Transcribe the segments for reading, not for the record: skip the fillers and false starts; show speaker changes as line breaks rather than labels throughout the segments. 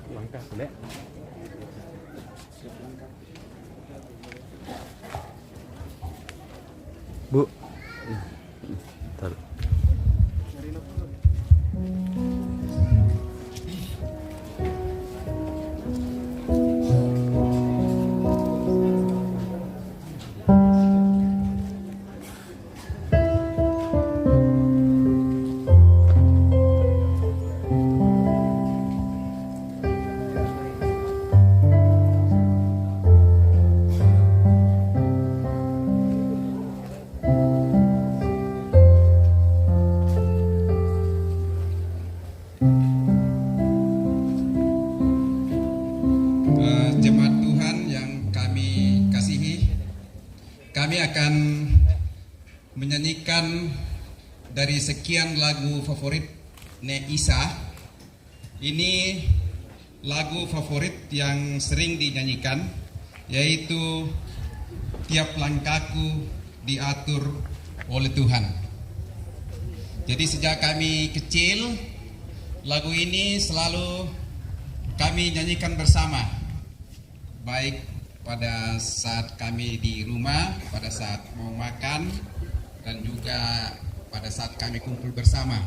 Langkah boleh. Bu. Taruh.
Jemaat Tuhan yang kami kasihi, kami akan menyanyikan dari sekian lagu favorit Ne Isa. Ini lagu favorit yang sering dinyanyikan, yaitu Tiap Langkahku Diatur Oleh Tuhan. Jadi sejak kami kecil, lagu ini selalu kami nyanyikan bersama, baik pada saat kami di rumah, pada saat mau makan, dan juga pada saat kami kumpul bersama.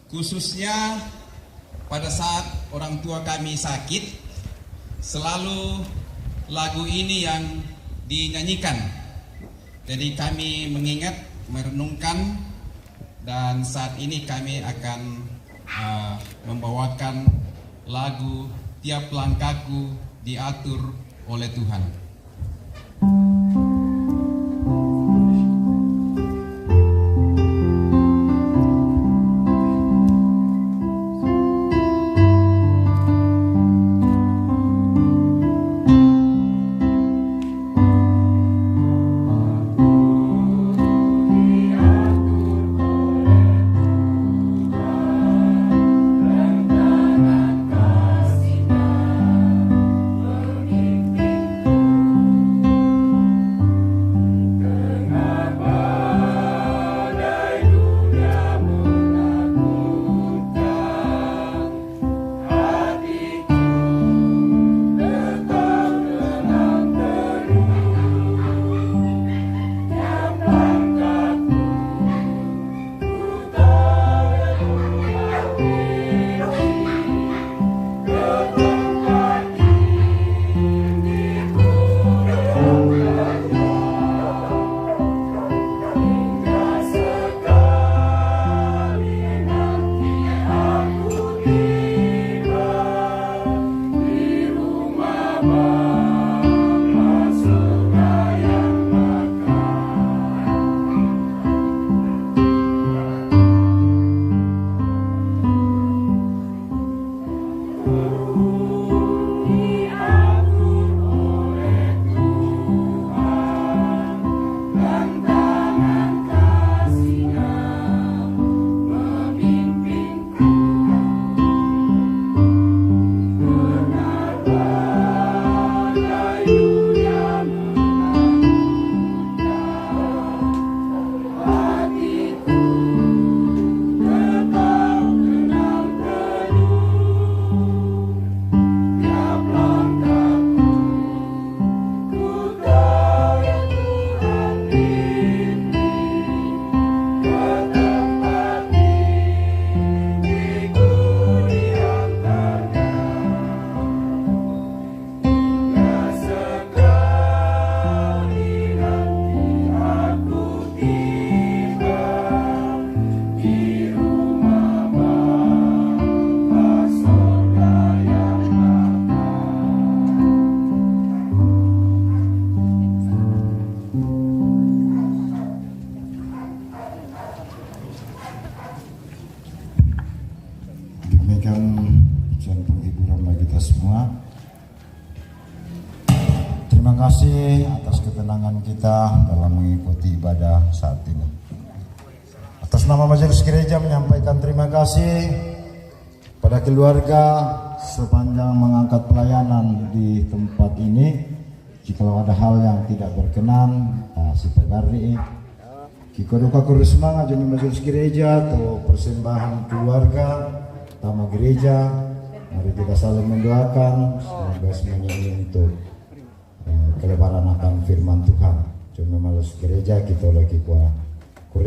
Khususnya pada saat orang tua kami sakit, selalu lagu ini yang dinyanyikan. Jadi kami mengingat, merenungkan, dan saat ini kami akan membawakan lagu Tiap Langkahku Diatur Oleh Tuhan.
Terima kasih atas ketenangan kita dalam mengikuti ibadah saat ini. Atas nama Majelis Gereja menyampaikan terima kasih pada keluarga sepanjang mengangkat pelayanan di tempat ini. Jika ada hal yang tidak berkenan, si Pegari Kikodoka semangat jadi majelis gereja atau persembahan keluarga tamu gereja. Mari kita saling mendoakan semoga semuanya ini untuk kelebaran akan firman Tuhan. Cuma majelis gereja kita lagi kuat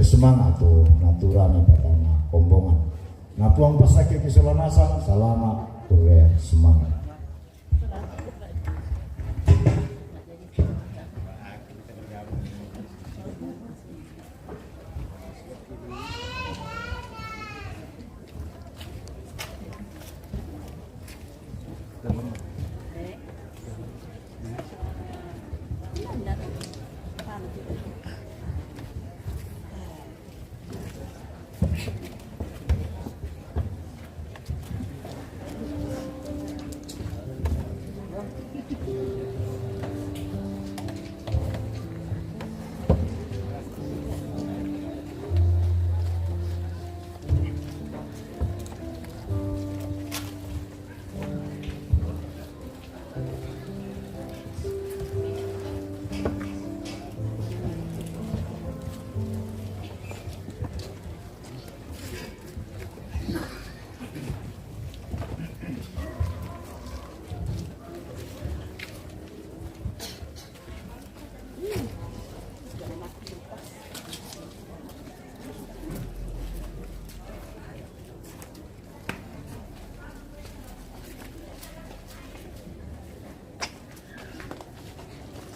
semangat atau natural pada kombongan. Nah puang pasake kisolanasan selama semangat.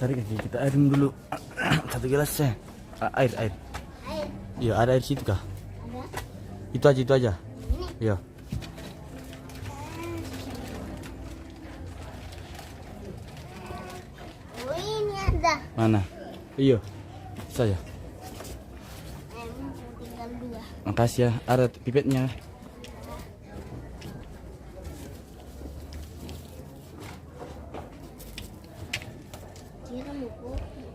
Tarik aja, kita airin dulu. Satu gelas ya. Air. Iya, ada air situ kah? Ada. Itu aja. Iya.
Oh, ini ada.
Mana? Iya. Saya.
Tinggal 2.
Makasih ya. Ada pipetnya.
Kira mau kopi.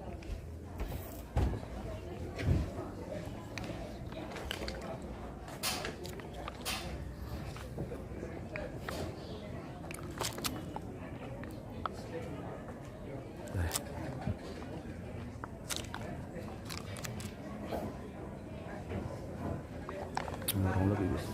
Orang lebih guys.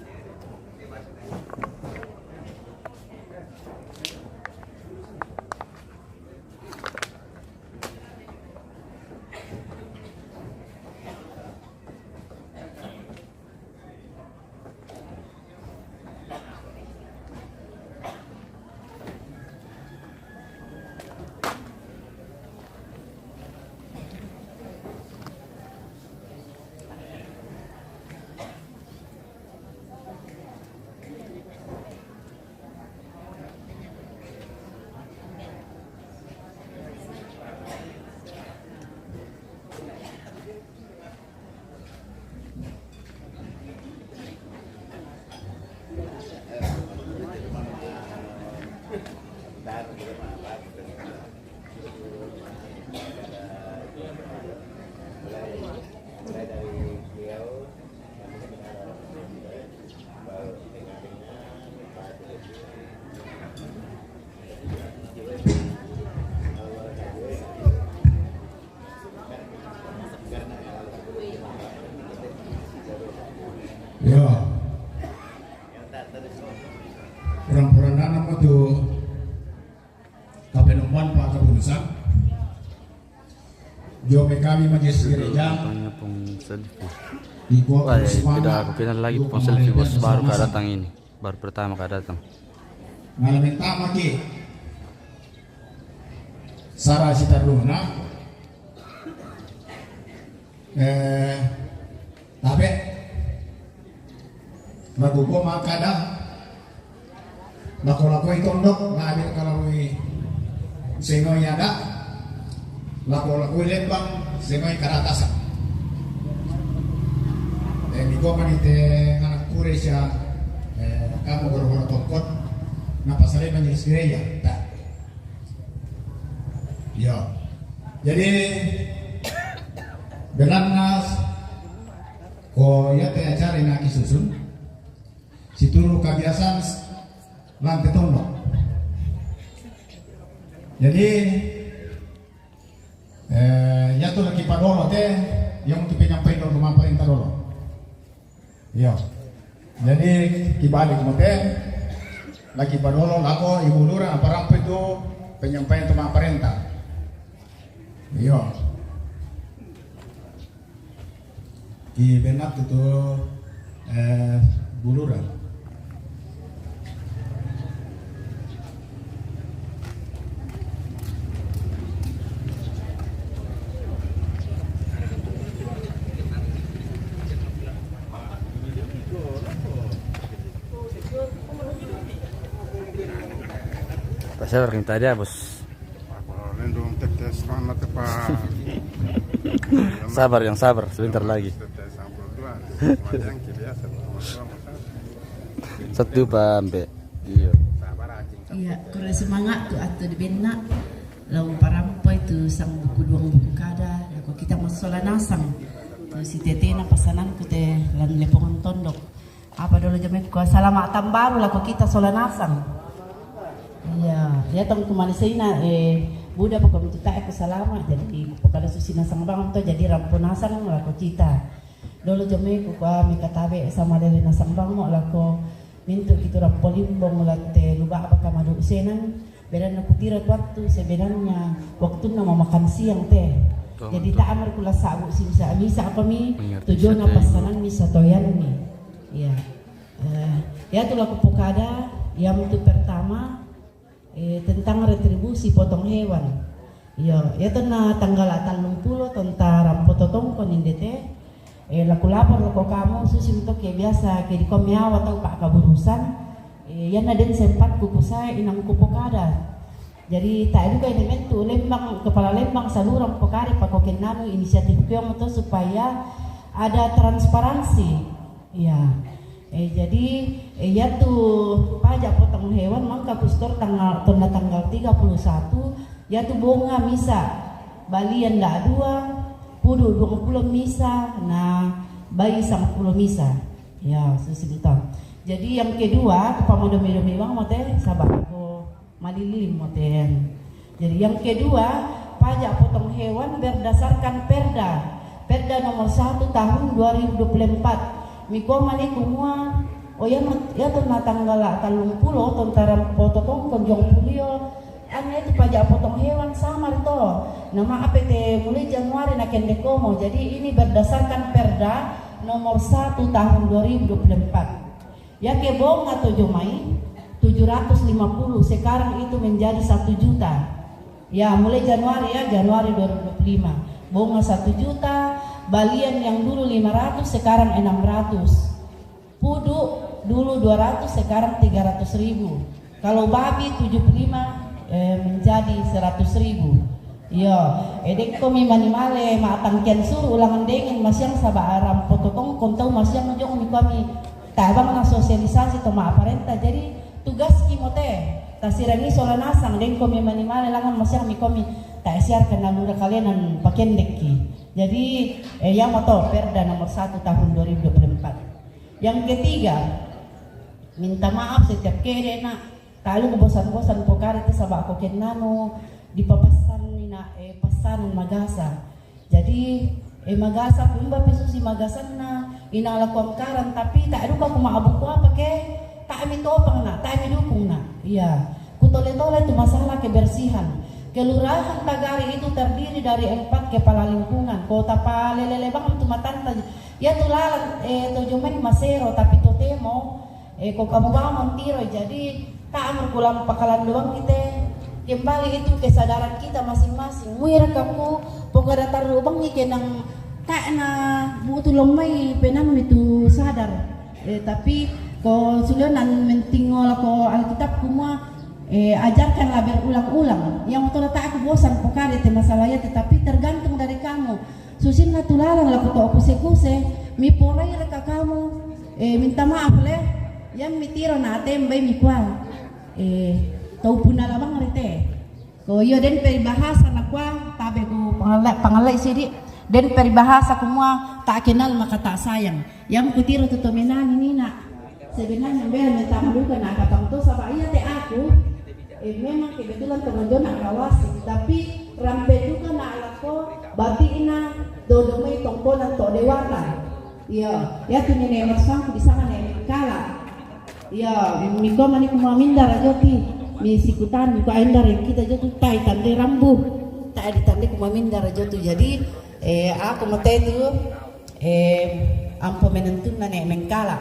Ya, orang-orang nama tu kapenomban Pak Keputusan. Jo kami majelis gereja.
Tanya pun selfie.
Di gua
Wah, tidak aku kenal lagi pun selfie bos baru kah datang ini. Baru pertama kah datang.
Ngalamin tama ki. Sarah Sitaruna. Tapi lagu gua makada lako-lako itu ndok ngambil kalau sengoy ada lako-lako lembang sengoy karatasan di gua manite anak kuresya kamu goro-goro tokot napa sare majelis gereja tak ya jadi belannas ko ya teh cari naki susun situru kebiasaan lantai tono. Jadi ya tuh lagi padono teh yang untuk penyampaian padolo. Iya. Jadi kibalik mate lagi padolo lako ibu lura apa rampo itu penyampaian tentang perintah. Iya. Di benak itu bulura.
Pasal orang tadi bos. Sabar yang sabar, sebentar lagi. Satu pampe. Iya.
Iya, kalau semangat tuh atau di benak lalu parampo itu sang buku duang buku kada, kalau kita mau solat nasang, tuh si tete na pasanan ku teh lan lepongan tondok. Apa dulu jamek ku salamat baru lah kita solat nasang. Iya, dia tong kumanisina Buddha pokok itu tak aku salama jadi pada susina sang bang tu jadi rampunasan lah kita. Dulu jamek ku mi katabe sama dari nasang bang mo lah ko mintu kita rampolimbong late luba apa kamadu senan bedan aku tira waktu sebenarnya waktu nama makan siang teh. Jadi tak amar kula sabu simsa misa apa mi tujuan apa sanan misa toyan mi. Iya. Ya tu laku pokada yang itu pertama tentang retribusi potong hewan. Ya tu na tanggal 30 tentang rampototong kon indete. Laku lapor laku kamu susi untuk kayak biasa kayak di komiaw atau pak kaburusan. Yan na din sempat kukusay inang kupokada. Jadi tak ada kayak itu lembang kepala lembang saluran pokari pakokin nanu inisiatif kiong itu supaya ada transparansi. Ya. Jadi ya tuh pajak potong hewan mangka pustor tanggal 31 ya tuh bunga misa balian dak dua pudu 20 misa nah bayi 10 misa ya sesudah. Jadi yang kedua kepamodo-modo bang moten sabar ko malilim moten. Jadi yang kedua pajak potong hewan berdasarkan Perda nomor 1 tahun 2024. Miko mali kumua ya tuh na tanggal 30 tentara potong konjong pulio ane itu pajak potong hewan sama itu nama APT mulai Januari na kendekomo. Jadi ini berdasarkan Perda nomor 1 tahun 2024 ya kebong atau jomai 750 sekarang itu menjadi 1 juta ya mulai Januari 2025 bunga 1 juta. Balian yang dulu 500 sekarang 600. Pudu dulu 200 sekarang 300.000. Kalau babi 75 menjadi 100.000. Yo, edek komi manimale maatang kian suruh ulangan dengan masyang sabah aram pototong kontau masyang ngejong mi kami tabang na sosialisasi to maaparenta. Jadi tugas kimote tasirani solanasang den komi manimale langan masyang mi komi tak siar kena lura kalian pakendek ki. Jadi yang motor Perda nomor 1 tahun 2024. Yang ketiga, minta maaf setiap kere nak kalau kebosan-bosan pokari itu sabak ko kenano di papasan na pasan magasa. Jadi magasa pumba pesusi magasan na inala ko angkaran tapi tak ada ko maabot ko apa ke tak mi topang na tak mi dukung na. Iya, kutole-tole itu masalah kebersihan. Kelurahan Tagari itu terdiri dari 4 kepala lingkungan. Kota Palelelebang itu matanta. Ya tulalan tojomen masero tapi totemo ko kamubangon tiro. Jadi tak amar kulang pakalan doang kita. Kembali itu kesadaran kita masing-masing. Muir kamu pokoknya taruh bang ni kenang tak na butuh lomai penam itu sadar. Tapi ko sulanan mentingol ko Alkitab kumua ajarkanlah berulang-ulang. Yang betul tak aku bosan pokari te masalahnya tetapi tergantung dari kamu. Susin natulalang lah kuto kuse-kuse mi porai reka kamu minta maaf leh yang mitiro na atem bay mi kwa tau puna labang rete ko yo den peribahasa na kwa tabe ko pangalay sidi den peribahasa kumua tak kenal maka tak sayang yang kutiro tutomenan ini nak sebenarnya bel minta malukan na katang to sabaya te aku memang kebetulan teman-teman nak kawas tapi rampe juga nak alat ko bati ina dodomay tongkolan to dewata Iya, ya tuh nenek marsang di sana nenek kala. Iya, miko mani kumamindar joti. Mi sikutan miko aindar kita jotu tai tande rambu. Tak ada tande kumamindar jotu. Jadi aku mate itu ampo menentun nenek mengkala.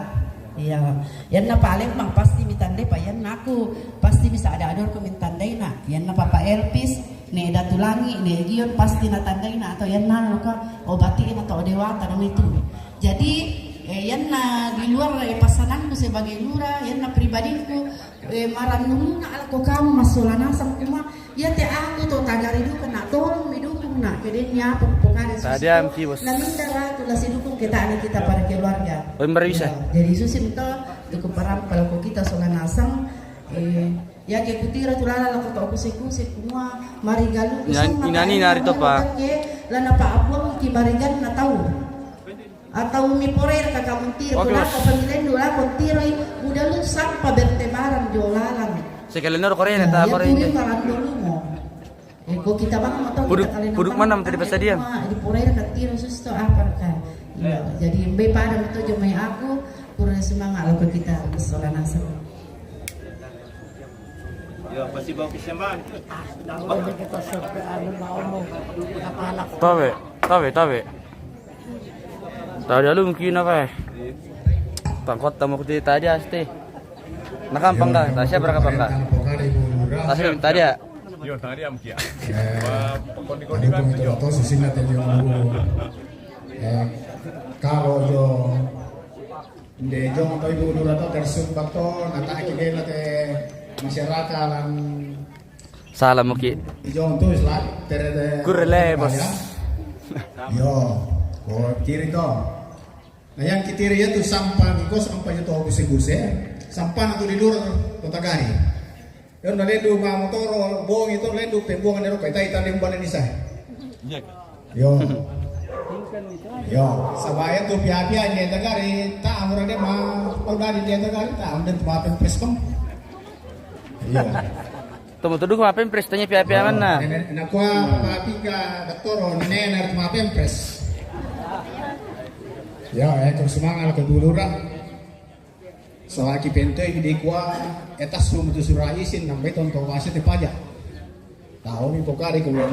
Iya, yan na palembang pasti mitandai pa yan aku pasti bisa ada ador ko mitandai na. Yan na Papa Elpis, ne Datulangi, ne Gion pasti na tandai na atau yan na ka obatiin atau dewata dan itu. Jadi yan na di luar pasananku sebagai lurah, yan na pribadiku maranung na alko kamu masolanasang kuma ya te aku to tagari du kena tolong midukung na kedenya pokoknya
Tadi amki bos.
namindara tulah sidukung kita para keluarga.
Oh, bisa.
Jadi susim to tuku parang kalau kita solanasang ya ke kutira tulala la ko kusik kumua marigalu
Inani nari to pa.
Lana pa apuang ki marigan na tahu. Atau mi porer kakak mentir
Oke,
kula
Bos.
ko pamilen dula kontiroi udah lu sampa bertebaran jolalan.
Sekalian Korea neta Korea.
Ya kalan dulu mo. Kok kita bang atau
Puduk mana tadi pas dia?
Di porer katiro susto apa kan. Iya, jadi mbe pada itu jomai aku kurang semangat lo kita solan asal.
Ya, pasti bawa kesembahan.
Tabe. Tadi lu mungkin apa? Tangkot tamu kuti tadi asti. Nakampang ka? Tasya berakampang ka? Tasya tadi ya?
Yo, tadi am kia.
Koni itu atau susina tadi kalau yo de jong atau ibu nura atau tersumbat to nata akidela te masyarakat lan
Salam muki.
jong tu islat tere
Kurele bos.
yo ko kiri to nah yang kitiri ya tu sampah ko sampah itu guse sampah tu di luar to tagari yo na lendu ma motoro bong itu lendu pembuangan ero kai tai tandem banen isa yo yo sabaya tu pia-pia ni tagari ta amura de ma paudari ni tagari ta amden tumapen preskam yo
Tumu-tudu ko apa impres tanya pia-pia mana?
Nakwa papiga katoro nena tumapen pres ya ekor semangat ke dulura selagi pentoy di kuah etas rumah tu surah isin nang beton to wasit pajak tahu ni pokari ko na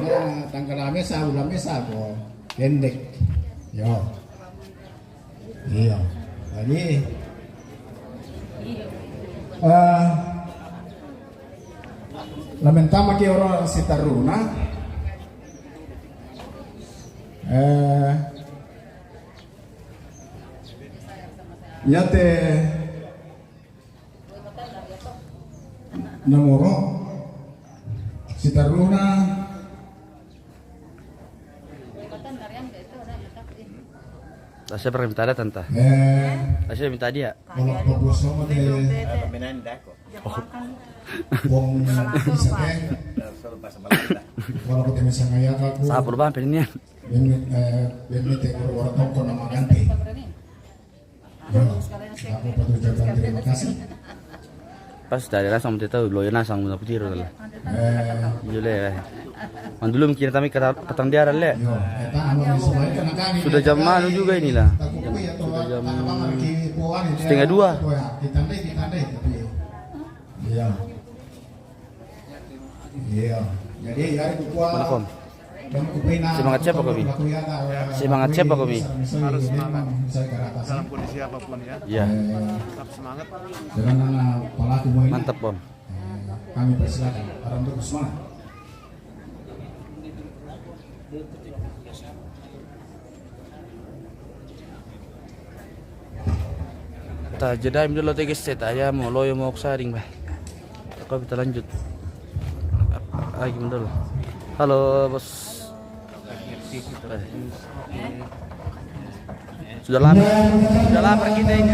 tanggal mesa ulam mesa ko pendek ya iya jadi lamentama ke orang si taruna yate namoro si taruna
Tasya minta ada tanta. Tasya minta dia.
kalau bagus sama de bong bisa kalau kita misalnya ya aku
Sapul ba pennya?
Ini tegur orang toko nama ganti. Ya, aku patut ucapkan terima kasih.
Pas dari rasang mau tahu loyo nasang mau putiro lah. Jule. Mandulum kira kami katang dia le.
Yo, eta anu disesuaikan kami.
Sudah jam malam juga inilah.
Sudah
jam
setengah
2.
Ditandai tapi. Iya. Iya. Jadi hari kuat.
Mana kom? Semangat siapa kami? Semangat siapa kami?
Harus semangat dalam kondisi apapun ya.
Iya.
Tetap semangat.
Dengan anak pelaku ini.
Mantap om.
Kami persilakan orang untuk semangat.
Ta jeda dulu teges set aja mau loyo mau saring bah. Kau kita lanjut. Lagi dulu. Halo bos. Sudah lapar kita ini.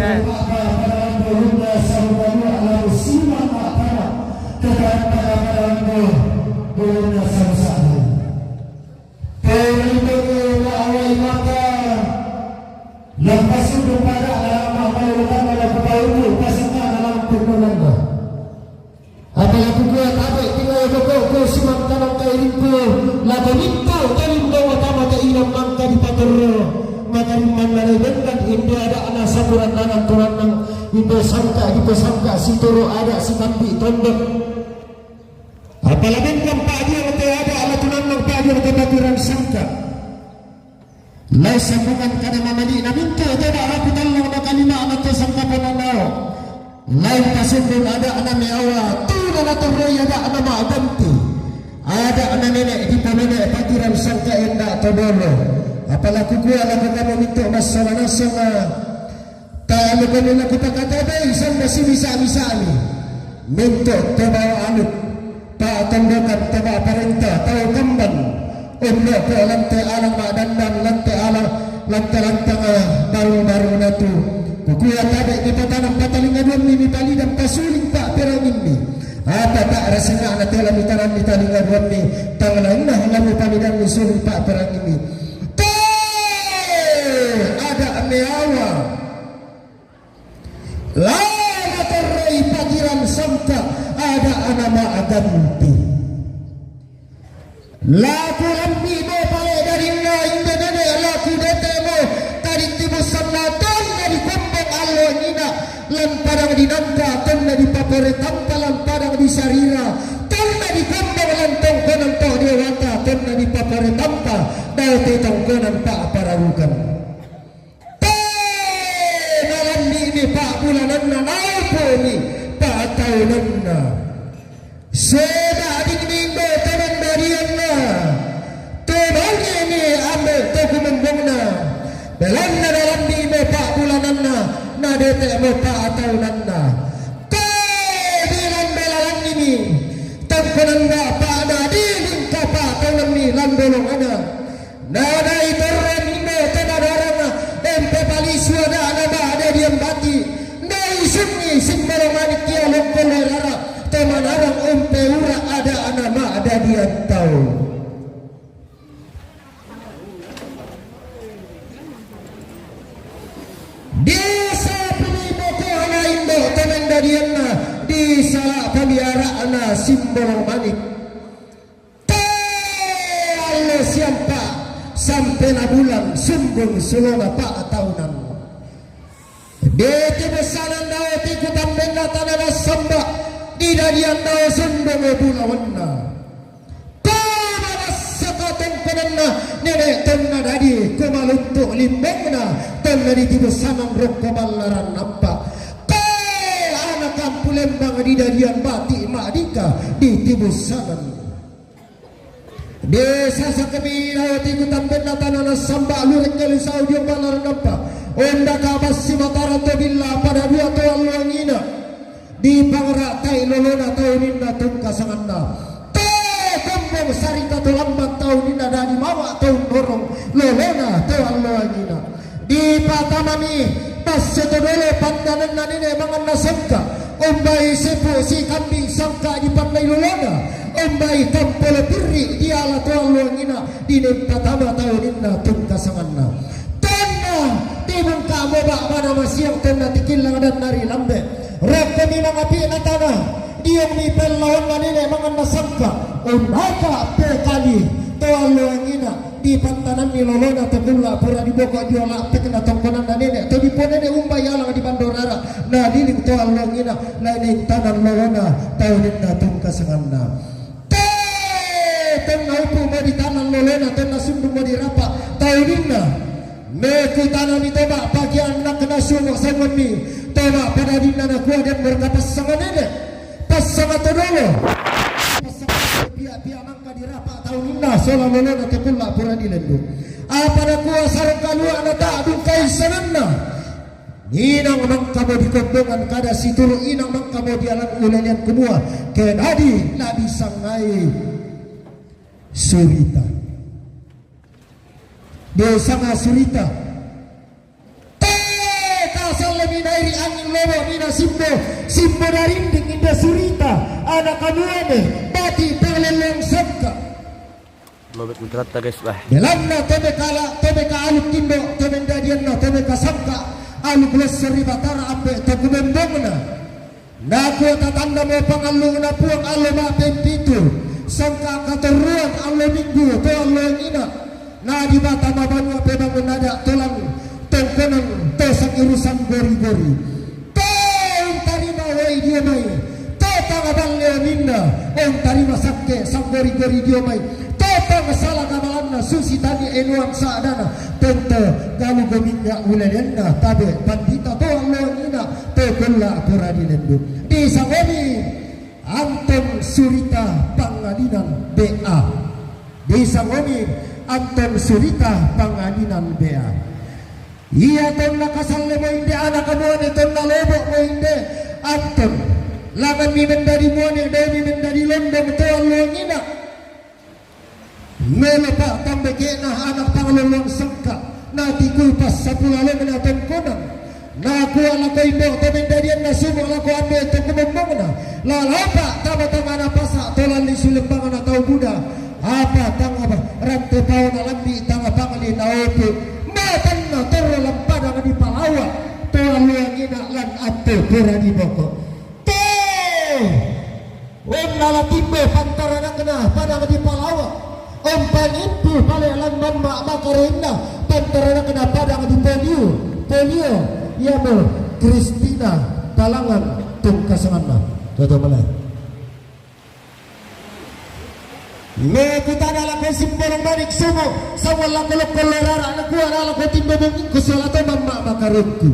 Lepas itu pada alam maulukan ala kebaulu pasangkan alam purnamanda. Apabila pukul tabe tinggal ko simang tanong kay rinko laga minto kalim daw tama kay ilang mangka di patero magariman na lebengan hindi ada anak sakuran nangan turan nang hindi sangka si toro ada si kambi tondok apalagi kan pak dia nanti ada alat tunan nang pak dia nanti bagiran sangka lai sambungan kada mamali na minto tidak aku talang na kalima anak to sangka pananaw lai pasundun ada anak meawa tuna na turoy ada anak maaganti ada anak nenek di pamene bagiran sangka endak todolo apalagi kuala kamu minta masalah nasama kalau kamu nak kita kata baik sampai si bisa ni minta terbawa anut tak tanggapan terbawa perintah tahu kamban untuk ke lantai alam dan lantai alam lantai baru natu kuya tabek kita tanam patalingan ini tali dan pasuling pak perang ini apa tak rasanya anak telah mitaran mitalingan ini tangan nah lalu palidan musuh pak perang ini ada meawa lama terai pagiran sangka ada anama aganti laku rambi mo pale dari na inde nene laku detemo tadi tibusan naton dari kumbang alo nina lampadang di nangka tanda di papere tanpa lampadang di sarira tanda di kumbang lantong konan to dewata tanda di papere tanpa dao tetang konan pa pararukan ini pak bulanan na naupo ni pak tahunan na seda dingdinggo teman darian na teman ini ambil tekumembong na dalam na dalam ni mo pak bulanan na dete mo pak tahunan na bilang belalang ini tangkunan na pak na diling ka pak tahunan ni landolong ana nada itoran ini tenadarang na empe paliswa na anaba diam bati nai sunni simbara manik kia lokol lara teman arang umpe ura ada anama ada dia tahu desa puni boko ana indo teman dadianna di salah paliara ana simbara manik Allah siapa sampai na bulan sumbung sulona pak tahunan dete besanan dao tiku tambena tanah samba di dadian dao sumbung bulawanna pada sakatan penenna nenek tenna dadi kumaluntuk limbengna tenna di tibu sanang rok kebalaran nampak anak kampung lembang di dadian bati madika di tibu sanang desa sakabila tiku tambena tanah samba lurek kali saudio balaran nampak onda kabas si mataran tobilla pada dua tahun langina di pangrak tai lolona tahun inna tungka sanganna kembang sarita tu lambat tahun inna dari mawa tahun dorong lolona tahun langina di patamani pas setodole pandanan nanine mangan nasangka ombai sepo si kambing sangka di pandai lolona ombai kampole piri di ala tahun langina di patama tahun inna tungka sanganna tibung kamu bak pada masiang tenda tikilang dan nari lambe rek kami mengapi na tanah diam ni pelawan manine mangan nasangka unaka pekali toalo angina di pantanan ni lolona tebula pura di boko diola tekna tongkonan nanine to di ponene umbai alang di bandorara na diling toalo angina lain tanan lolona taunin na tungka sanganna tengah upu mo di tanan lolona tengah sundung mo di rapa taunin na meku tanah ni tebak bagi anak kena sumuk sangat ni tebak pada dinana kuah dan berkata sangat nenek pas sangat terdolo pas sangat pihak-pihak mangka dirapak tahun indah solah lolona tepulak pura di lendu pada kuah sarang kalu anak tak dungkai sananna inang mangka mo di kondongan kada situru inang mangka mo di alam ulalian kumua kenadi nabi sangai surita desa ngasurita kasal minairi angin lobo mina simbo darinding inda surita anak kanuane bati peleleng sangka
lobet mentrata guys bah
dalamna tebe ka aluk tindo tebe dadianna tebe ka sangka aluk leseri batara ambe tagumembongna naku tatanda mo pangalung na puang alo ma pempitu sangka katuruan alo minggu to alo ngina
na di bata mabanua pemang menada tolang tongkonang tosak urusan gori-gori tong tarima wai dia mai totang abang leoninda om tarima sakke sang gori-gori dia mai totang salah kabalanna susi tadi enuan saadana tente galu gominga ulenenda tabe pandita toang leonina tegulla puradi lendu di sangoni Anton Surita Pangadinan BA di sangoni Anton Surita Pangadinan BA iya ton nakasalle mo inde anak kamuane ton nalobok mo inde Anton laman mi mendari muane dewi mendari londong to allongina mele pak tambe kena anak panglolong sengka nati kulpas sapulale mena tongkonan na ku ala ko indo to mendarian na sumo ala ko ande to kumembangna la lapa tama-tama na pasa tolan li sulembang na tau buda apa tang apa rante pau na lambi tang pangli na opo matan na toro lampada di palawa to aluangina lan ate pura di boko te om nala timbe pantara na kena pada di palawa om panimpu pale lan mamma makarenda pantara na kena pada di polio iya mo Kristina Talangan tung kasanganna toto malay me kita dalam simbolong balik sumo sa walang kulok kolerara na kuha na ko timbo mong kusalato mamma makarunku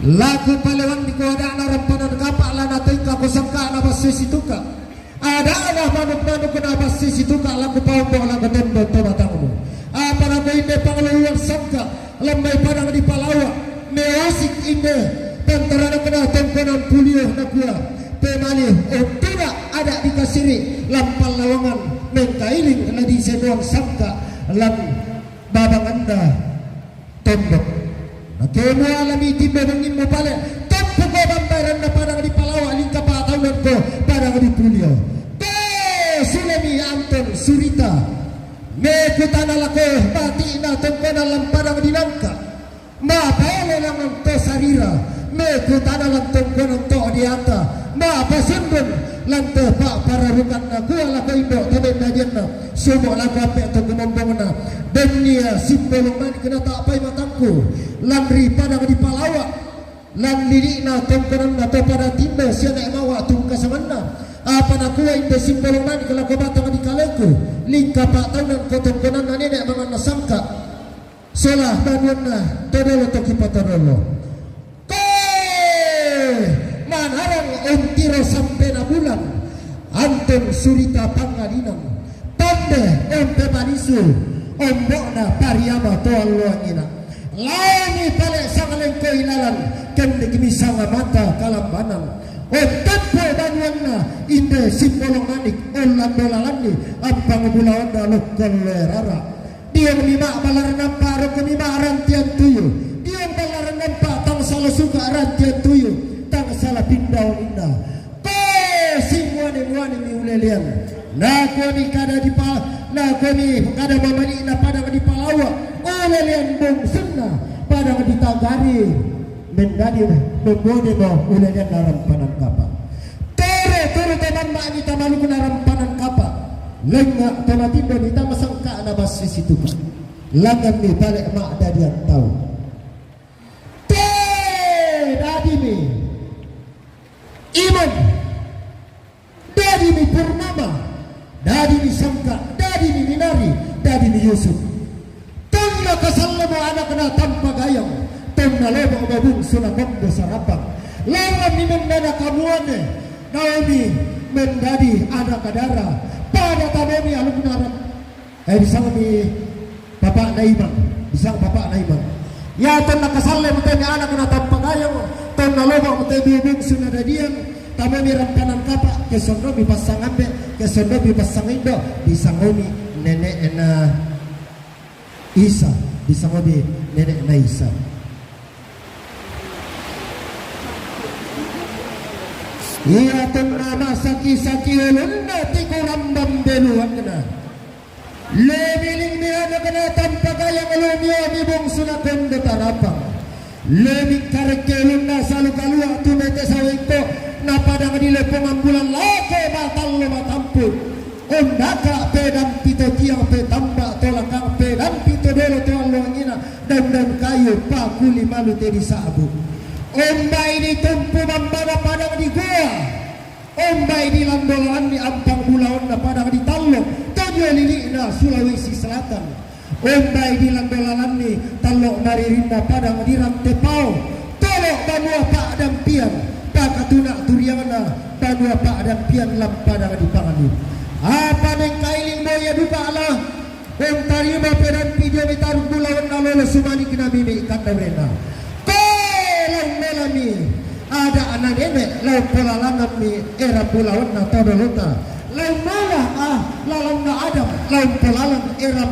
lagu palewang di kuha na rampanan kapa la natin ka kusangka na basisituka ada manuk-manuk na basisituka lagu paumbong lagu tendo to matangmu apa na ko hindi pangaluwang sangka lamay padang di palawa measik inde tentara na kena tongkonan pulio na kuha pemali tidak ada dikasiri lampal lawangan mengkailing na di senuang sangka lam babang anda tombok na kemo alami timbe mangin mo pale tempo ko bambaran na padang di palawa lingka pataunan ko padang di pulio te sulemi Anton Surita me kutana lako bati na tongkonan lampadang di nangka ma pale lang to sarira me kutana lang tongkonan to di ata ma pasundun lante pak para rukan na kuala ko indo tabe najenna sumo la kape to gumombong na denia simbolong man kena tak pai matangku landri pada di palawa lan lili na tongkonan na to pada timbe sia nek mawa tung kasamanna apa na kuwa indo simbolong man kala ko batang di kaleku lingka pak taunan ko tongkonan na nek mangan sangka solah tanwana todolo to kipatodolo manarang ontiro sampai na bulan Anton Surita Pangadinan tambe ompe barisu ombok na pariyama to alloangina laini pale sangaleng ko ilalan kende kimisanga mata kalambanan tempo banwana inde simbolong manik ulan dolalani ampang bulawanda lokal lerara dia lima balaran namparo kumima rantian tuyo dia balaran nampa tang salah suka rantian tuyo tang salah pindau indah singwane mi ulelian na koni kada di pa na koni kada mamani na pada di palawa ulelian bong sunna pada di tagari mendadi membode mo ulelian narampanan kapa tere teman mani tamalu narampanan kapa lenga tomatindo ni tamasangka na basi situ langan mi balik mak dadian tahu dadi mi iman dadi mi Purnama dadi mi Sangka dadi mi Minari dadi mi Yusuf tonna kasallamo anak na tanpa gayang tonna lebo babung sunakondo sarapang lawan mi mendada kamuane Naomi mendadi anak kadara pada tamomi alumnaram bisa mi bapak Naiman bisa bapak Naiman ya tonna kasallamo tanya anak na tanpa gayang tonna lebo babung sunadadian tamami rampanan kapa kesono bi pasangambe kesono bi pasangindo bisangomi nenek na Isa bisangomi nenek na Isa iya tonna masaki-saki ulunna tikurambam beluan kena lebiling miana kena tanpa kaya ngelumio di bongsu na kondo tarapang lebih karekelun na salu kalua tumete sawiko na padang di lepongan bulan lake batal lo matampu Ondaka pedang pito tiang pe tambak tolakang pedang pito dolo tuang luangina dan kayu pakuli malu tedi sabu. Ombai di tumpu mambada padang di gua. Ombai di landolan di ampang bulaon na padang di Talok. Tujuh lilikna Sulawesi Selatan. Ombai di landolan di Talok Maririnda padang di Rantepau. Tolok banua Pak Dampian. Pakatunak Turiana banua Pak Dampian lam padang di Pangandu. Apa neng kailing moya duka Allah Om tarima peran video mitaruk bulawan nalolo sumani kina bibi ikan dabrena Kolang melami ada anak nenek lau pelalangan mi era bulawan na todolota lau malah lalang na adam lau pelalang era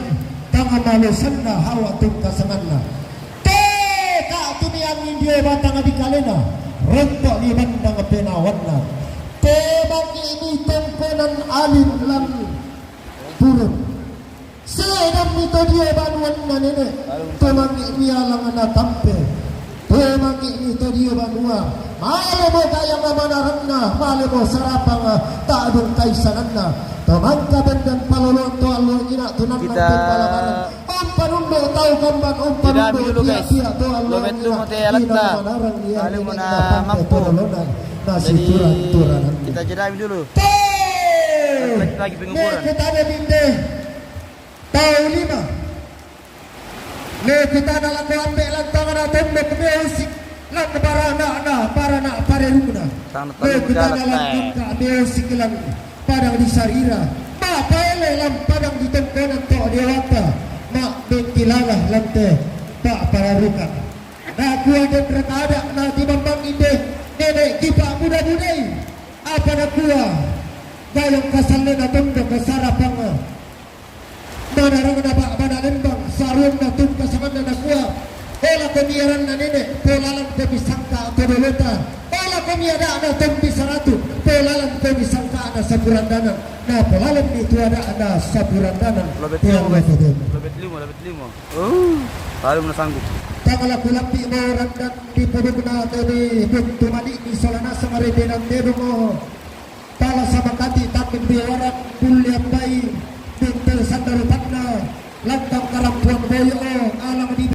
tanga malo sanda hawa tungka sanganna ka tumi angin dia batang di kalena rentok di bandang penawanna Tebang ini tempenan alim lan turun. Sedang itu dia banuan nenek. Tebang ini alang anak tampe. Tebang ini itu dia banua. Malu mo kaya mana renna, malu mo sarapang tak adung kaisananna. Tebang kaben dan palolong to alung ina tunan
Kita
Panundo tahu kamban
dulu guys. Lomet lu mo te alakta. Kali mo na mampu. Jadi kita jeda dulu. Lagi pengukuran.
Kita ada binde. Tahu 5. Kita ada laku ambil lantangan tembok musik. Lang para nak pareruna. Kita ada lantangan musik lang padang di Sarira. Ma paele lang padang di tengkonan to dewata. Mak bentilalah lante tak pararukan. Nah gua dan ada nanti bambang inde. Nenek kipak muda-mudai apa nak gua gayung kasalnya na tunduk ke sarapang mana orang dapat mana lembang sarung na tunduk ke sangan na gua ola kemiaran na nenek polalan ke bisangka atau doleta ola kemiada na tempi saratu polalan ke bisangka na saburan danan nah polalan itu ada saburan danan
Lobet limo baru mana sanggup
Tangala kulapi mo randan di pudugna tadi buntu madi di solana samare benang dedo mo tala sama kati takin biaran kuliah bayi bintel sandaru patna lantang karam